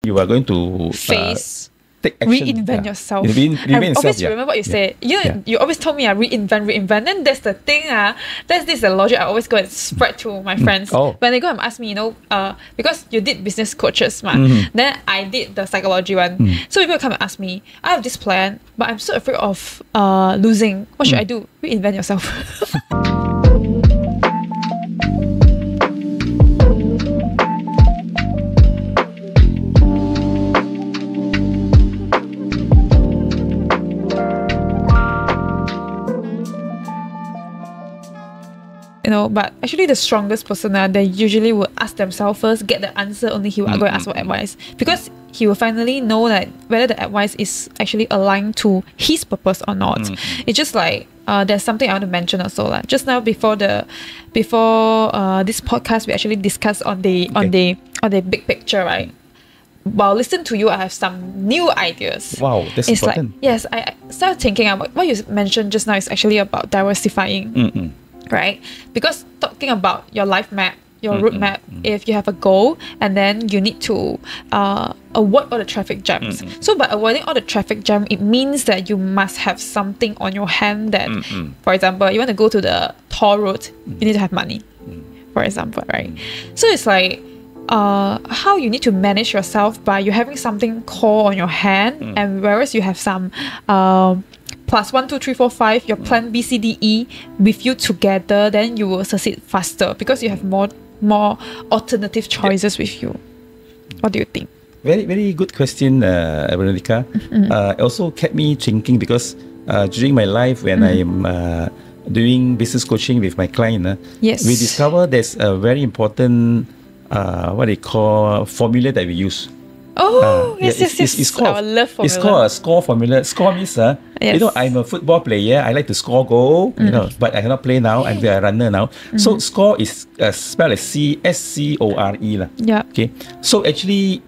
you are going to face. Take action. Reinvent yourself. Reinvent I always yourself, remember what you say. You always told me reinvent. Then there's the thing that's this the logic I always go and spread to my friends when they go and ask me, because you did business coaches, then I did the psychology one. So people come and ask me, I have this plan, but I'm so afraid of losing. What should I do? Reinvent yourself. But actually the strongest person, they usually will ask themselves first, get the answer, only he will go and ask for advice. Because he will finally know that whether the advice is actually aligned to his purpose or not. It's just like, there's something I want to mention also. Just now before this podcast, we actually discussed on the big picture, right? While listening to you, I have some new ideas. Wow, that's important. Yes, I started thinking about what you mentioned just now is actually about diversifying. Right? Because talking about your life map, your roadmap, if you have a goal and then you need to avoid all the traffic jams. So by avoiding all the traffic jam, it means that you must have something on your hand that, for example, you want to go to the toll road, you need to have money, for example, right? So it's like how you need to manage yourself by you having something core on your hand, and whereas you have some plus 1, 2, 3, 4, 5, your plan B, C, D, E with you together, then you will succeed faster because you have more alternative choices with you. What do you think? Very, very good question, Veronica. Also kept me thinking because during my life when I'm doing business coaching with my client, we discover there's a very important what they call formula that we use. Yes. It's called, I love formula. It's called a score formula. Score means, I'm a football player. I like to score goal, but I cannot play now. I'm a runner now. So score is spelled as SCORE. Yeah. Okay. So actually,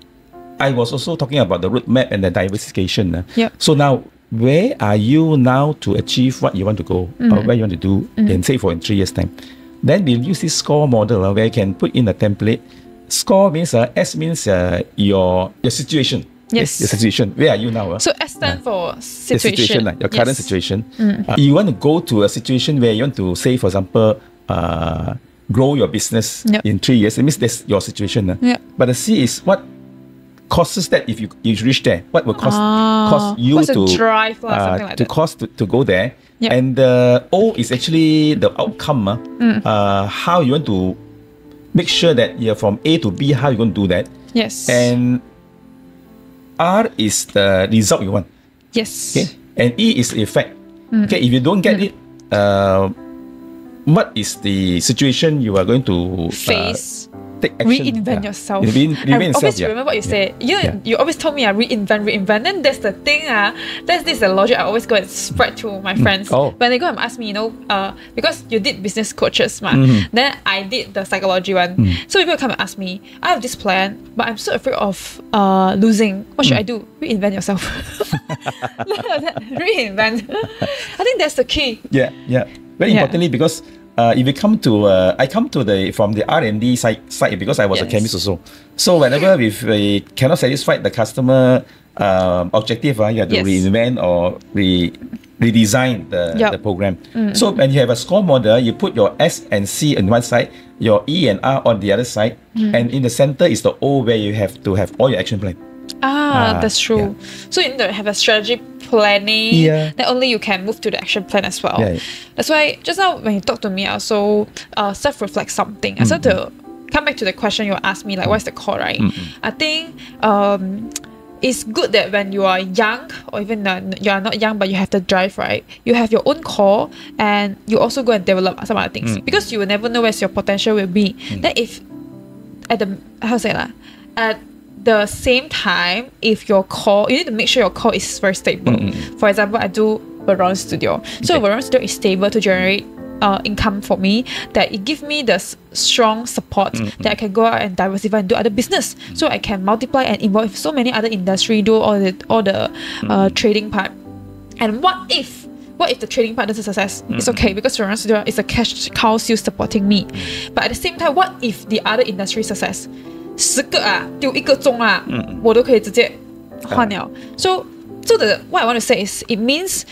I was also talking about the roadmap and the diversification. Yeah. So now, where are you now to achieve what you want to go, or where you want to do, in 3 years' time? Then we'll use this score model where you can put in a template. Score means S means your situation. Yes. Your situation. Where are you now? So S stands for situation. Your current situation. You want to go to a situation where you want to say, for example, grow your business in 3 years. It means that's your situation. But the C is what causes that if you reach there. What will cost you what's to the drive, something like to that. cost to go there. And the O is actually the outcome. How you want to make sure that you're from A to B, how you're going to do that. Yes. And R is the result you want. Yes. Okay. And E is the effect. Okay. If you don't get it, what is the situation you are going to face? Take action. Reinvent yourself. Reinvent I always yourself, remember what you say. You always told me reinvent. Then there's the thing that's this the logic I always go and spread to my friends when they go and ask me, because you did business coaches, then I did the psychology one. So people come and ask me, I have this plan, but I'm so afraid of losing. What should I do? Reinvent yourself. Reinvent. I think that's the key. Yeah. Very importantly, because if you come to, I come to from the R&D side because I was a chemist also. So whenever we cannot satisfy the customer objective, you have to reinvent or redesign the program. So when you have a score model, you put your S and C on one side, your E and R on the other side, and in the center is the O where you have to have all your action plan. That's true. So you need to have a strategy planning, then only you can move to the action plan as well. That's why just now when you talk to me, I also self-reflect something. I started to come back to the question you asked me, like what's the core, right? I think it's good that when you are young, or even you are not young but you have the drive, right? You have your own core and you also go and develop some other things because you will never know where your potential will be. Then if at the same time, if your core, you need to make sure your core is very stable. For example, I do Veron Studio. So Veron Studio is stable to generate income for me, that it gives me the strong support that I can go out and diversify and do other business. So I can multiply and involve so many other industry, do all the trading part. And what if the trading part doesn't success? It's okay because Veron Studio is a cash cow still supporting me. But at the same time, what if the other industry success? 10个丢1个中我都可以直接换了。So what I want to say is it means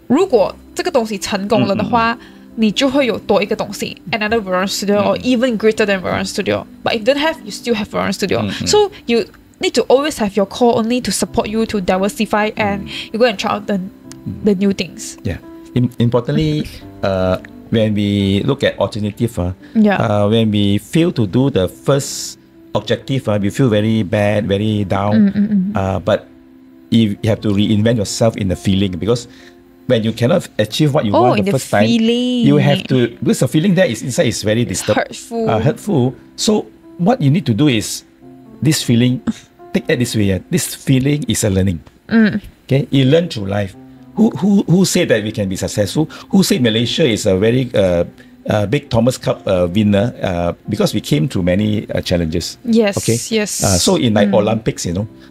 如果这个东西成功了的话，你就会有多一个东西 another Veron Studio or even greater than Veron Studio. But if you don't have, you still have Veron Studio. So you need to always have your core only to support you to diversify and you go and try out the new things. Yeah. Importantly, when we look at alternative, when we fail to do the first objective, we feel very bad, very down. But you have to reinvent yourself in the feeling, because when you cannot achieve what you want the first time, you have to, because the feeling there is inside is very disturbed, hurtful. So what you need to do is, this feeling, take it this way, this feeling is a learning. Okay, you learn through life. Who said that we can be successful? Who said Malaysia is a very big Thomas Cup winner? Because we came through many challenges. Yes. Okay. Yes. So in like Olympics,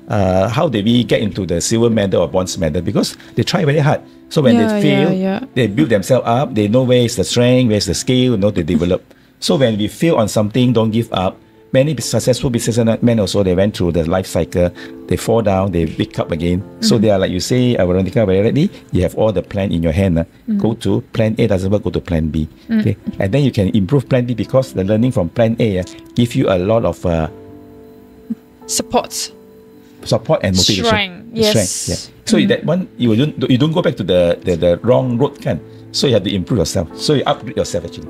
how did we get into the silver medal or bronze medal? Because they try very hard. So when they fail, they build themselves up. They know where is the strength, where is the skill, they develop. So when we fail on something, don't give up. Many successful businessmen also, they went through the life cycle. They fall down, they pick up again. So they are, like you say, Veronica, very rightly, you have all the plan in your hand. Go to plan A, doesn't work, go to plan B. Okay? And then you can improve plan B, because the learning from plan A give you a lot of support and motivation. Strength. Yes. Strength, yeah. So that one, you don't go back to the wrong road, so you have to improve yourself. So you upgrade yourself actually.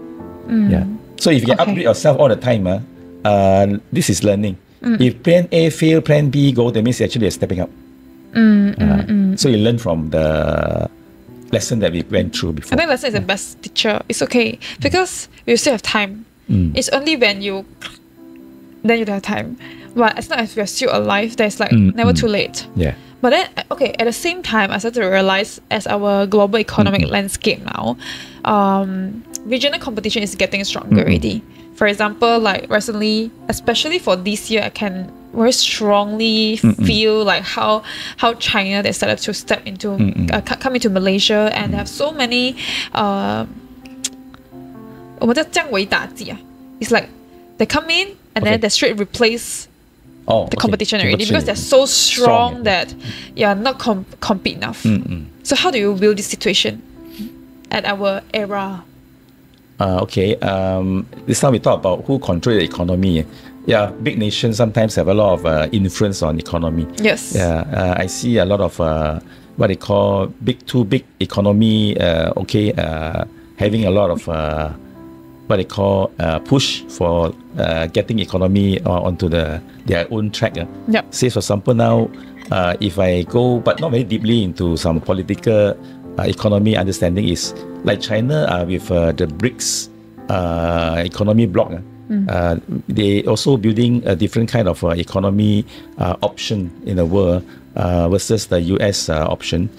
Yeah. So if you can upgrade yourself all the time, this is learning. If plan A fail, plan B go, that means actually you're stepping up. So you learn from the lesson that we went through before. I think lesson is the best teacher. It's okay, because you still have time. It's only when you then you don't have time. But as long as we're still alive, there's like never too late. Yeah. But then, okay, at the same time, I started to realize, as our global economic landscape now, regional competition is getting stronger already. For example, like recently, especially for this year, I can very strongly feel like how China, they started to step into come into Malaysia, and they have so many 我们叫降维打击啊. It's like they come in and then they straight replace the competition already, because they're so strong that not compete enough. So how do you view this situation at our era? This time we talk about who control the economy. Yeah, big nations sometimes have a lot of influence on economy. Yes. Yeah, I see a lot of what they call too big economy. Having a lot of what they call push for getting economy onto their own track. Say for example now, if I go, but not very deeply into some political economy understanding, is like China with the BRICS economy bloc. They also building a different kind of economy option in the world versus the US option.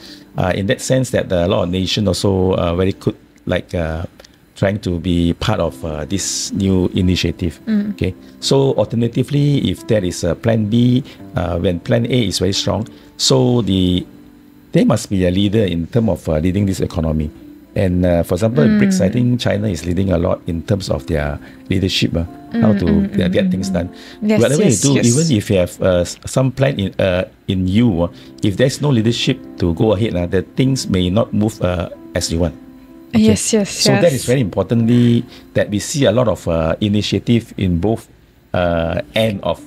In that sense, that a lot of nations also very good, like trying to be part of this new initiative. Okay, so alternatively, if there is a plan B, when plan A is very strong, so there must be a leader in terms of leading this economy. And for example, BRICS, I think China is leading a lot in terms of their leadership, how to get things done. Whatever you do, even if you have some plan in you, if there's no leadership to go ahead, the things may not move as you want. Okay? Yes. So that is very importantly that we see a lot of initiative in both end of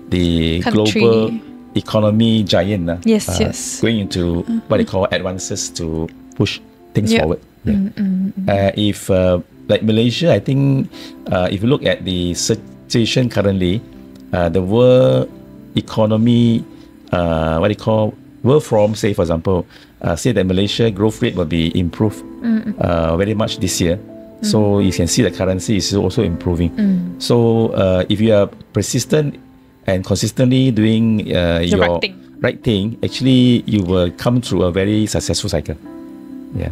the country. Global economy giant. Going into what they call advances to push things forward. If like Malaysia, I think if you look at the situation currently, the world economy, what they call World Forum, say for example, say that Malaysia growth rate will be improved very much this year. So you can see the currency is also improving. So if you are persistent and consistently doing your right thing, actually you will come through a very successful cycle. Yeah.